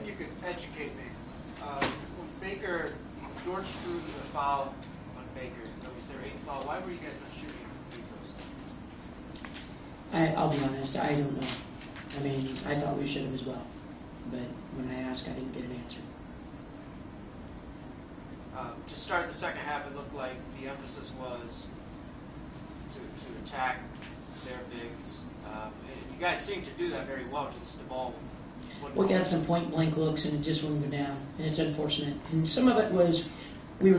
hoping you could educate me. When Baker, George threw the foul on Baker, that was their 8th foul. Why were you guys not shooting free throws? I'll be honest, I don't know. I mean, I thought we should have as well, but when I asked, I didn't get an answer. To start the second half, it looked like the emphasis was to attack their bigs. And you guys seemed to do that very well, just the ball. We got some point-blank looks, and it just wouldn't go down, and it's unfortunate. And some of it was they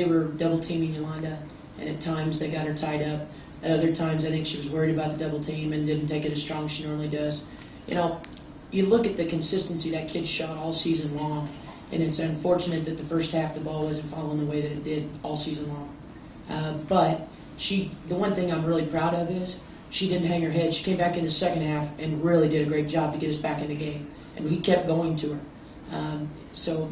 were double-teaming Yolanda, and at times they got her tied up. At other times, I think she was worried about the double team and didn't take it as strong as she normally does. You know, you look at the consistency that kid shot all season long, and it's unfortunate that the first half the ball wasn't falling the way that it did all season long. But the one thing I'm really proud of is she didn't hang her head. She came back in the second half and really did a great job to get us back in the game, and we kept going to her. So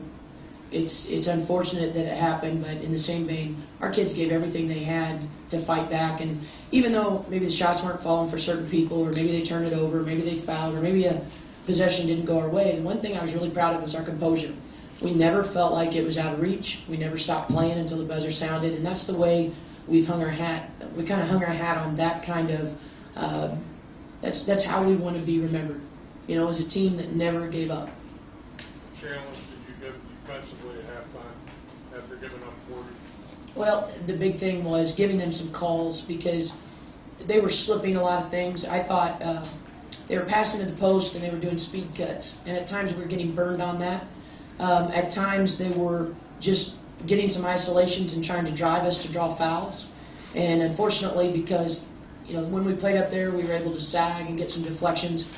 it's unfortunate that it happened, but in the same vein, our kids gave everything they had to fight back. And even though maybe the shots weren't falling for certain people, or maybe they turned it over, maybe they fouled, or maybe a possession didn't go our way, the one thing I was really proud of was our composure. We never felt like it was out of reach. We never stopped playing until the buzzer sounded, and that's the way we've hung our hat. We kind of hung our hat on that kind of. That's how we want to be remembered. You know, as a team that never gave up. Challenge did you give defensively at halftime after giving up 40? Well, the big thing was giving them some calls because they were slipping a lot of things. I thought they were passing to the post and they were doing speed cuts, and at times we were getting burned on that. At times they were just getting some isolations and trying to drive us to draw fouls. And unfortunately, because when we played up there, we were able to sag and get some deflections.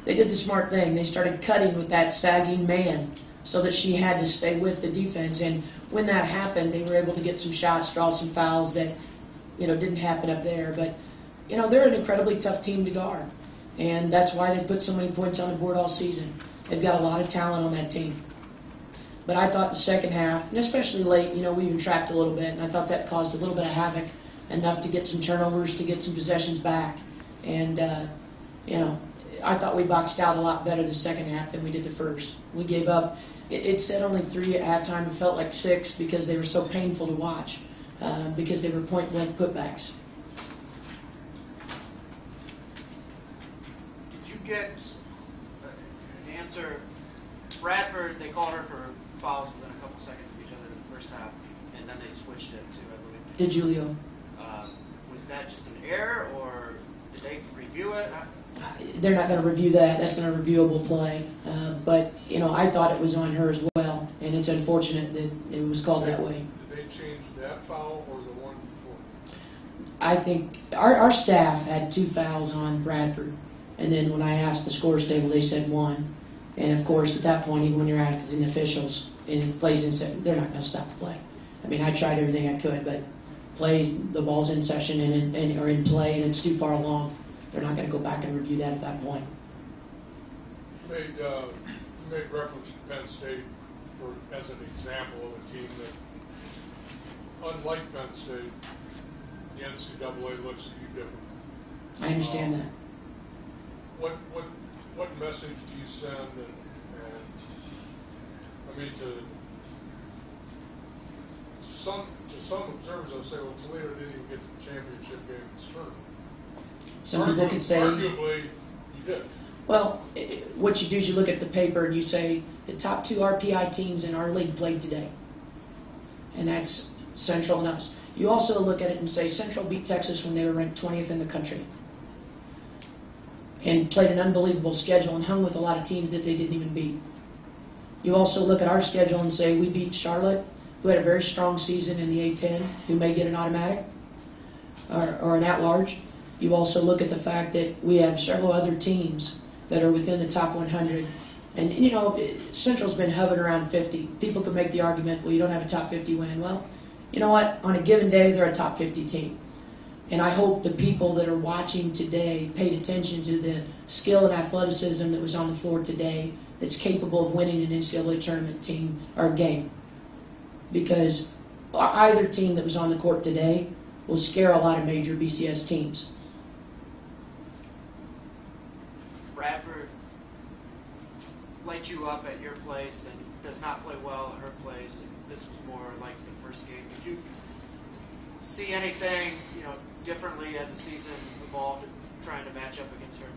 They did the smart thing. They started cutting with that sagging man so that she had to stay with the defense. And when that happened, they were able to get some shots, draw some fouls that didn't happen up there. But they're an incredibly tough team to guard, and that's why they put so many points on the board all season. They've got a lot of talent on that team. But I thought the second half, and especially late, we even trapped a little bit, and I thought that caused a little bit of havoc, enough to get some turnovers, to get some possessions back. And, I thought we boxed out a lot better the second half than we did the first. We gave up. It said only 3 at halftime. It felt like 6 because they were so painful to watch, because they were point-blank putbacks. Did you get an answer? Bradford, they called her for fouls within a couple seconds of each other in the first half, and then they switched it to, I believe. Did Julio? Was that just an error, or did they review it? They're not going to review that. That's not a reviewable play. But, I thought it was on her as well, and it's unfortunate that it was called that way. Did they change that foul or the one before? I think our staff had 2 fouls on Bradford, and then when I asked the scores table, they said 1. And, of course, at that point, even when you're asking the officials and it plays in session, they're not going to stop the play. I mean, I tried everything I could, but the ball's in session or in play and it's too far along. They're not going to go back and review that at that point. You made reference to Penn State as an example of a team that, unlike Penn State, the NCAA looks at you different. I understand that. What message do you send? And I mean, to some observers, they'll say, well, Toledo didn't even get to the championship game in this tournament. Some people could say, arguably, you did. Well, what you do is you look at the paper and you say the top 2 RPI teams in our league played today, and that's Central and us. You also look at it and say Central beat Texas when they were ranked 20th in the country and played an unbelievable schedule and hung with a lot of teams that they didn't even beat. You also look at our schedule and say we beat Charlotte, who had a very strong season in the A-10, who may get an automatic or an at-large. You also look at the fact that we have several other teams that are within the top 100. And, Central's been hovering around 50. People could make the argument, well, you don't have a top 50 win. Well, you know what? On a given day, they're a top 50 team. And I hope the people that are watching today paid attention to the skill and athleticism that was on the floor today that's capable of winning an NCAA tournament team or game. Because either team that was on the court today will scare a lot of major BCS teams. Bradford light you up at your place, then does not play well at her place, and this was more like the first game. Did you see anything, differently as the season evolved, trying to match up against her?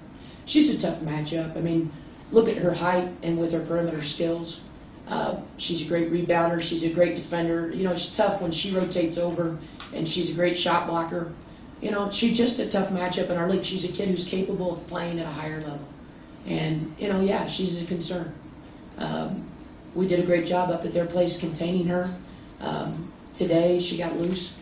She's a tough matchup. I mean, look at her height and with her perimeter skills. She's a great rebounder. She's a great defender. It's tough when she rotates over, and she's a great shot blocker. She's just a tough matchup in our league. She's a kid who's capable of playing at a higher level. And, yeah, she's a concern. We did a great job up at their place containing her. Today, she got loose.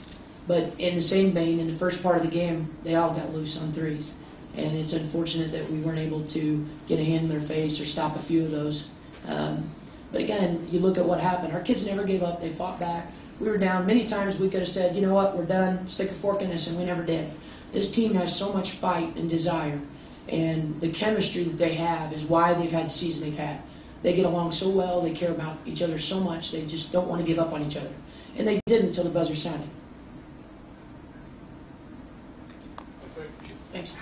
But in the same vein, in the first part of the game, they all got loose on threes. And it's unfortunate that we weren't able to get a hand in their face or stop a few of those. But again, you look at what happened. Our kids never gave up. They fought back. We were down. Many times we could have said, you know what, we're done, stick a fork in this, and we never did. This team has so much fight and desire. And the chemistry that they have is why they've had the season they've had. They get along so well. They care about each other so much. They just don't want to give up on each other. And they didn't until the buzzer sounded. Thank you. Thanks.